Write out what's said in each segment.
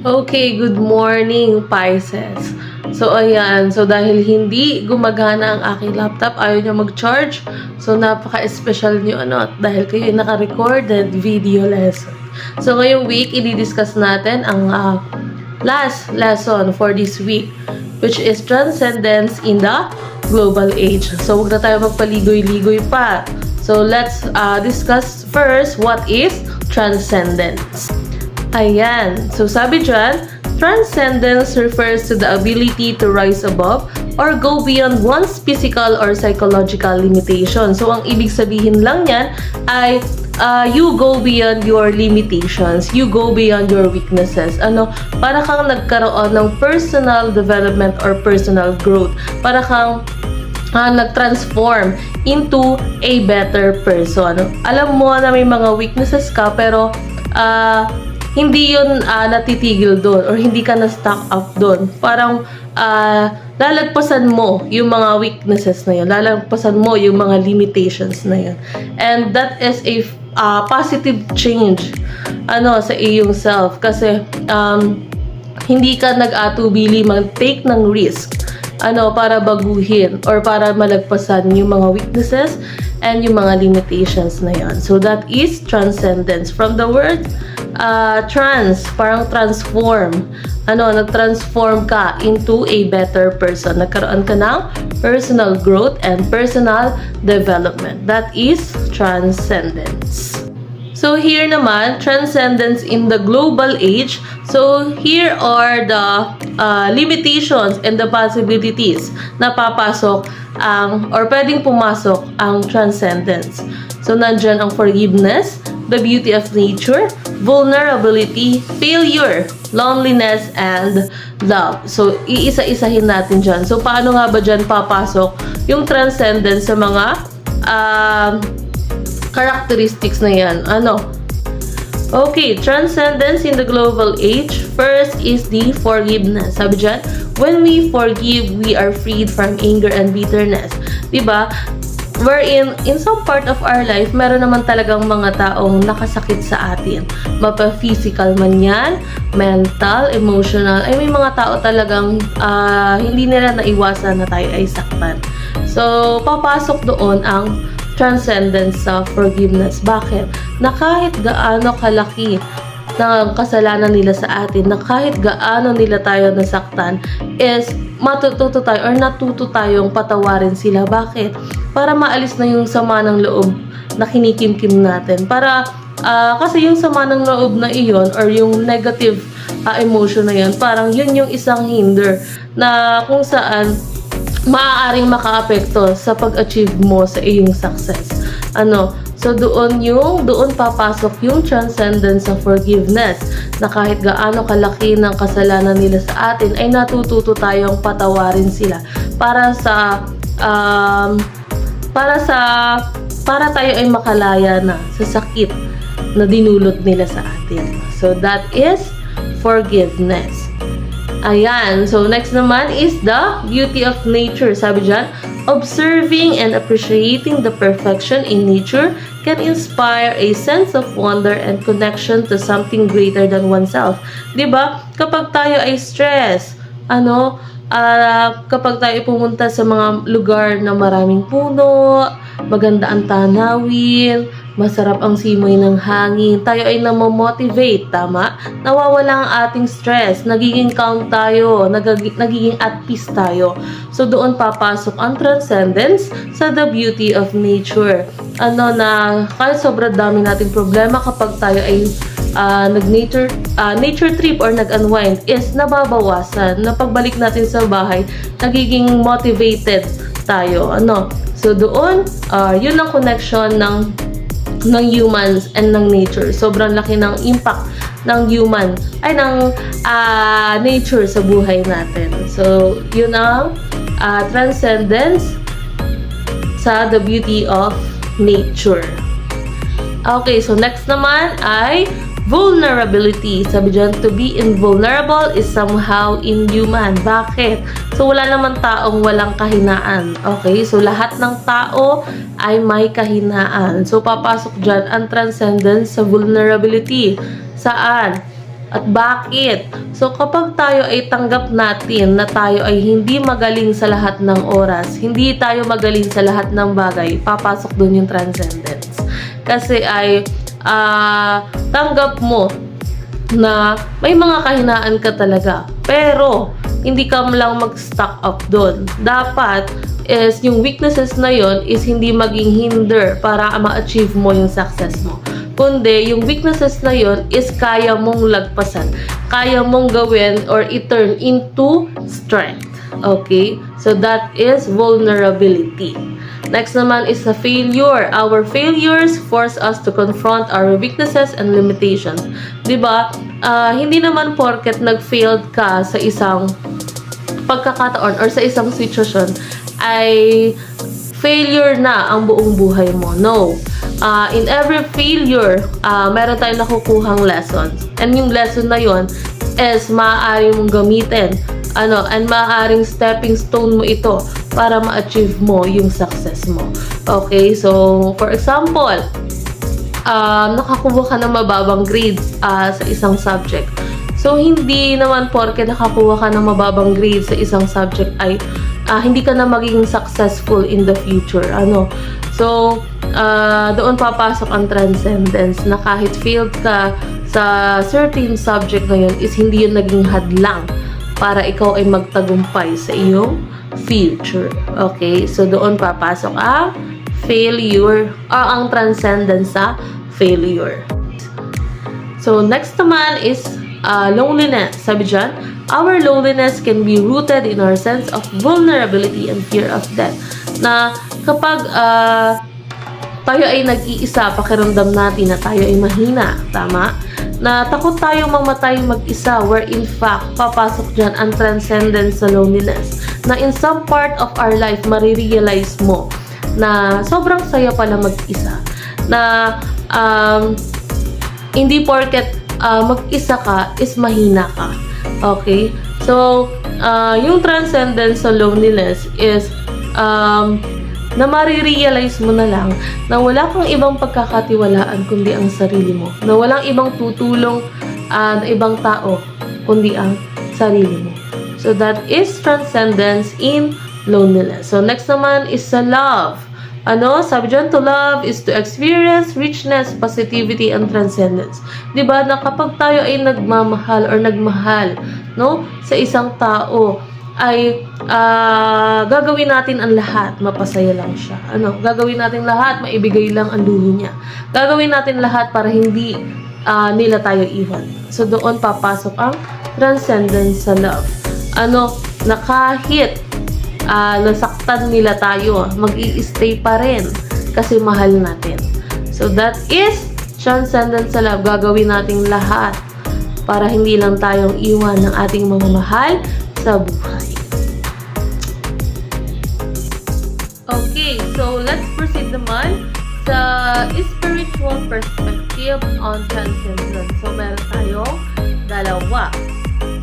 Okay, good morning, Pisces. So, ayan. So, dahil hindi gumagana ang aking laptop, ayaw niya mag-charge. So, napaka-special niyo, dahil kayo ay naka-recorded video lesson. So, ngayong week, i-discuss natin ang last lesson for this week, which is Transcendence in the Global Age. So, huwag na tayo magpaligoy-ligoy pa. So, let's discuss first what is Transcendence. Ayan. So, sabi dyan, transcendence refers to the ability to rise above or go beyond one's physical or psychological limitation. So, ang ibig sabihin lang yan ay you go beyond your limitations. You go beyond your weaknesses. Para kang nagkaroon ng personal development or personal growth. Para kang nag-transform into a better person. Alam mo na may mga weaknesses ka, pero hindi yun natitigil doon or hindi ka na-stuck up doon. Parang lalagpasan mo yung mga weaknesses na yun. Lalagpasan mo yung mga limitations na yun. And that is a positive change sa iyong self. Kasi hindi ka nag-atubili mag-take ng risk para baguhin or para malagpasan yung mga weaknesses and yung mga limitations na yan. So that is transcendence. From the word trans, parang transform. Nag-transform ka into a better person. Nagkaroon ka ng personal growth and personal development. That is transcendence. So here naman, transcendence in the global age. So here are the limitations and the possibilities na papasok or pwedeng pumasok ang transcendence. So nandyan ang forgiveness, the beauty of nature, vulnerability, failure, loneliness, and love. So iisa-isahin natin dyan. So paano nga ba dyan papasok yung transcendence sa mga characteristics na yan? Okay, transcendence in the global age. First is the forgiveness. Sabi dyan, when we forgive, we are freed from anger and bitterness. Diba? Wherein, in some part of our life, meron naman talagang mga taong nakasakit sa atin. Mapa-physical man yan, mental, emotional. Ay, may mga tao talagang hindi nila naiwasan na tayo ay saktan. So, papasok doon ang transcendence sa forgiveness. Bakit? Na kahit gaano kalaki ng kasalanan nila sa atin, na kahit gaano nila tayo nasaktan, is matututo tayo or natuto tayong patawarin sila. Bakit? Para maalis na yung sama ng loob na kinikimkim natin. Kasi yung sama ng loob na iyon or yung negative emotion na yun, parang yun yung isang hinder na kung saan maaaring makaapekto sa pag-achieve mo sa iyong success. So doon papasok yung transcendence sa forgiveness, na kahit gaano kalaki ng kasalanan nila sa atin ay natututo tayong patawarin sila para tayo ay makalaya na sa sakit na dinulot nila sa atin. So that is forgiveness. Ayan. So, next naman is the beauty of nature. Sabi dyan, observing and appreciating the perfection in nature can inspire a sense of wonder and connection to something greater than oneself. Diba? Kapag tayo ay stress, kapag tayo pumunta sa mga lugar na maraming puno, maganda ang tanawin, masarap ang simoy ng hangin, tayo ay namomotivate, tama? Nawawala ang ating stress, nagiging calm tayo, nagiging at peace tayo. So doon papasok ang transcendence sa the beauty of nature. Na kahit sobrang dami nating problema, kapag tayo ay nature trip or nag-unwind, is nababawasan. Na pagbalik natin sa bahay, nagiging motivated tayo. So doon, yun ang connection ng humans and ng nature. Sobrang laki ng impact ng nature sa buhay natin. So, yun ang transcendence sa the beauty of nature. Okay, so next naman ay vulnerability. Sabi dyan, to be invulnerable is somehow inhuman. Bakit? So, wala naman taong walang kahinaan. Okay? So, lahat ng tao ay may kahinaan. So, papasok dyan ang transcendence sa vulnerability. Saan? At bakit? So kapag tayo ay tanggap natin na tayo ay hindi magaling sa lahat ng oras, hindi tayo magaling sa lahat ng bagay, papasok dun yung transcendence. Kasi ay tanggap mo na may mga kahinaan ka talaga, pero hindi ka lang mag-stock up doon. Dapat is yung weaknesses na yon is hindi maging hinder para ma-achieve mo yung success mo. Kundi, yung weaknesses na yon is kaya mong lagpasan. Kaya mong gawin or i-turn into strength. Okay? So, that is vulnerability. Next naman is the failure. Our failures force us to confront our weaknesses and limitations. Diba? Hindi naman porket nag-failed ka sa isang pagkakataon or sa isang sitwasyon ay failure na ang buong buhay mo. No. In every failure, meron tayong nakukuhang lessons. And yung lesson na yon is maaari mong gamitin. And maaaring stepping stone mo ito para ma-achieve mo yung success mo. Okay? So, for example, nakakuha ka ng mababang grades sa isang subject. So, hindi naman porke nakakuha ka ng mababang grades sa isang subject ay hindi ka na magiging successful in the future. So, doon papasok ang transcendence na kahit failed ka sa certain subject na yun is hindi yun naging hadlang para ikaw ay magtagumpay sa iyong future. Okay? So, doon papasok ang failure or ang transcendence sa failure. So, next naman is loneliness. Sabi dyan, our loneliness can be rooted in our sense of vulnerability and fear of death. Na kapag tayo ay nag-iisa, pakiramdam natin na tayo ay mahina, tama? Na takot tayo mamatay mag-isa, where in fact, papasok dyan ang transcendence sa loneliness. Na in some part of our life, marirealize mo na sobrang saya pala mag-isa. Na hindi porket mag-isa ka is mahina ka. Okay? So, yung transcendence sa loneliness is na marirealize mo na lang na wala kang ibang pagkakatiwalaan kundi ang sarili mo. Na walang ibang tutulong na ibang tao kundi ang sarili mo. So, that is transcendence in loneliness. So, next naman is sa love. Sabi dyan, to love is to experience richness, positivity, and transcendence. Diba, na kapag tayo ay nagmamahal or nagmahal, no, sa isang tao, ay gagawin natin ang lahat, mapasaya lang siya. Gagawin natin lahat, maibigay lang ang luho niya. Gagawin natin lahat para hindi nila tayo iwan. So, doon papasok ang transcendence sa love. Na kahit nasaktan nila tayo, mag-i-stay pa rin kasi mahal natin. So, that is transcendence sa love. Gagawin natin lahat para hindi lang tayong iwan ng ating mamamahal sa buhay. Okay, so let's proceed naman sa spiritual perspective on transcendence. So, meron tayong dalawa.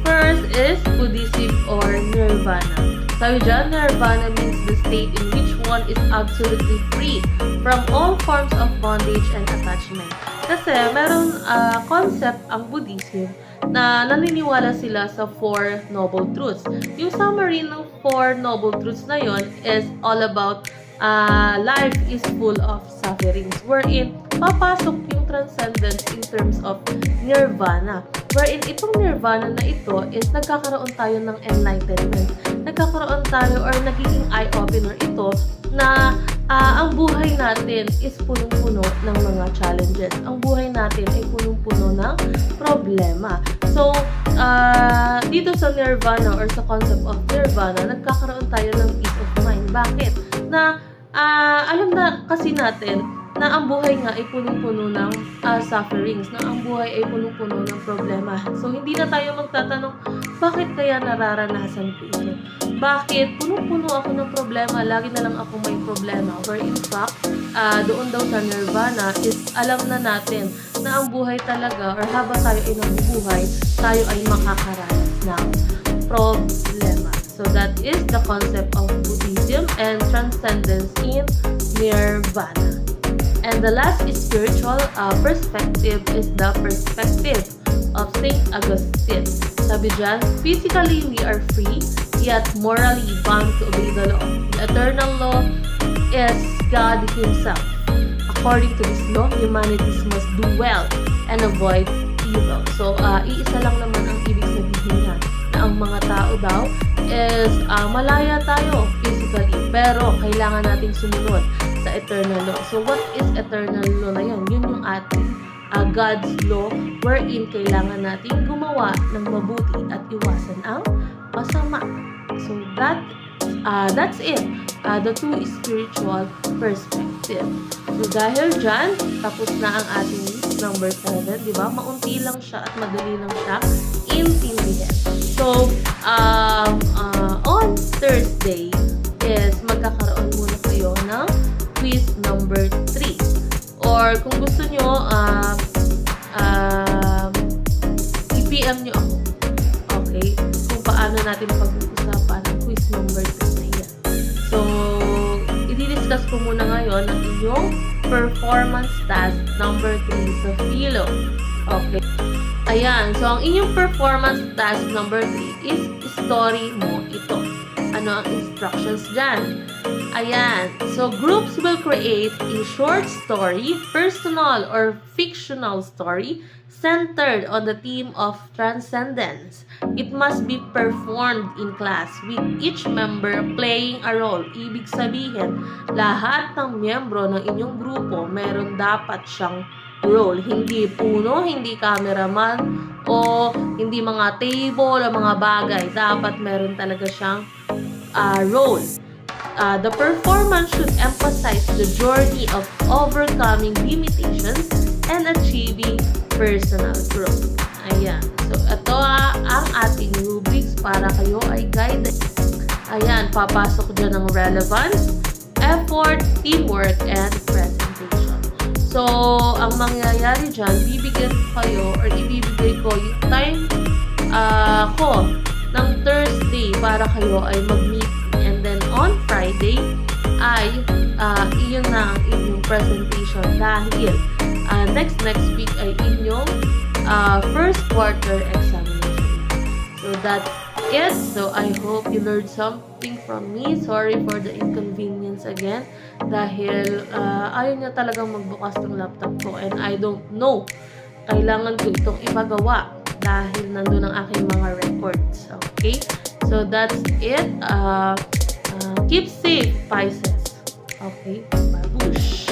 First is Buddhism or Nirvana. Sabi dyan, Nirvana means the state in which one is absolutely free from all forms of bondage and attachment. Kasi meron concept ang Buddhism na naniniwala sila sa Four Noble Truths. Yung summary ng Four Noble Truths na yon is all about life is full of sufferings, wherein papasok yung transcendence in terms of nirvana. Wherein itong nirvana na ito is nagkakaroon tayo ng enlightenment. Nagkakaroon tayo or nagiging eye-opener ito na ang buhay natin is punong-puno ng mga challenges. Ang buhay natin ay punong-puno ng problema. So, dito sa nirvana or sa concept of nirvana, nagkakaroon tayo ng peace of mind. Bakit? Na alam na kasi natin na ang buhay nga ay punong-puno ng sufferings, na ang buhay ay punong-puno ng problema. So, hindi na tayo magtatanong, bakit kaya nararanasan ko ito? Bakit? Punong-puno ako ng problema, lagi na lang ako may problema. Where in fact, doon daw sa nirvana is alam na natin na ang buhay talaga, or habang tayo ay nabubuhay, tayo ay makakaranas ng problema. So, that is the concept of Buddhism and transcendence in nirvana. And the last spiritual perspective is the perspective of St. Augustine. Sabi dyan, physically we are free, yet morally bound to obey the law. The eternal law is God Himself. According to this law, humanities must do well and avoid evil. So, iisa lang naman ang ibig sabihin niya, na ang mga tao daw is malaya tayo physically, pero kailangan nating sumunod sa eternal law. So, what is eternal law na yan? Yun yung ating God's law, wherein kailangan nating gumawa ng mabuti at iwasan ang masama. So, that's it. The two spiritual perspective. So, dahil dyan, tapos na ang ating list number 7, di ba? Maunti lang siya at madali lang siya intindihin. So, on Thursday is magkakaroon muna kayo ng quiz number 3. Or kung gusto nyo, i-PM nyo ako. Okay? Kung paano natin pag-uusapan ang quiz number 3 na yan. So, i-discuss ko muna ngayon ang inyong performance task number 3 sa Philo. Okay? Ayan. So, ang inyong performance task number 3 is story mo ito. Ano ang instructions dyan? Ayan. So, groups will create a short story, personal or fictional story, centered on the theme of transcendence. It must be performed in class with each member playing a role. Ibig sabihin, lahat ng miyembro ng inyong grupo, meron dapat siyang role. Hindi puno, hindi cameraman, o hindi mga table o mga bagay. Dapat meron talaga siyang role. The performance should emphasize the journey of overcoming limitations and achieving personal growth. Ayan. So, ito ang ating rubrics para kayo ay guided. Ayan, papasok dyan ang relevance, effort, teamwork, and presentation. So, ang mangyayari dyan, bibigyan ko kayo or ibibigay ko yung time ko ng Thursday para kayo ay mag-meet. And then on Friday ay iyon na ang inyong presentation dahil next week ay inyong first quarter examination. So that's it. So I hope you learned something from me. Sorry for the inconvenience again dahil ayaw niya talagang magbukas ng laptop ko and I don't know. Kailangan ko itong ipagawa dahil nandun ang aking mga records. Okay? So that's it. Keep safe, Pisces. Okay? Babush!